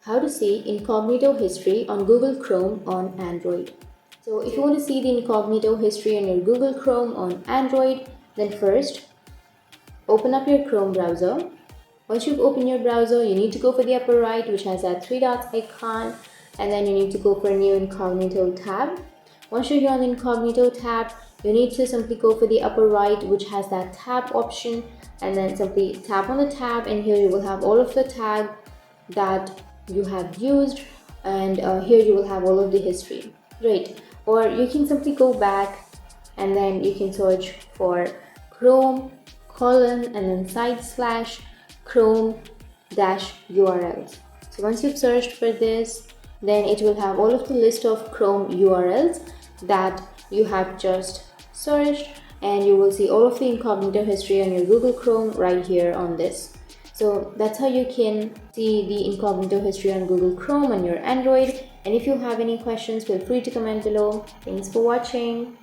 how to see incognito history on Google Chrome on Android. So if you want to see the incognito history on your Google Chrome on Android, then first open up your Chrome browser. Once you've opened your browser, you need to go for the upper right, which has that three dots icon, and then you need to go for a new incognito tab. Once you're here on the incognito tab, you need to simply go for the upper right, which has that tab option, and then simply tap on the tab, and here you will have all of the tags that you have used, and here you will have all of the history. Great. Or you can simply go back and then you can search for Chrome colon and then /Chrome -URLs. So once you've searched for this, then it will have all of the list of Chrome URLs that you have just searched, and you will see all of the incognito history on your Google Chrome right here on this. So that's how you can see the incognito history on Google Chrome on your Android. And if you have any questions, feel free to comment below. Thanks for watching.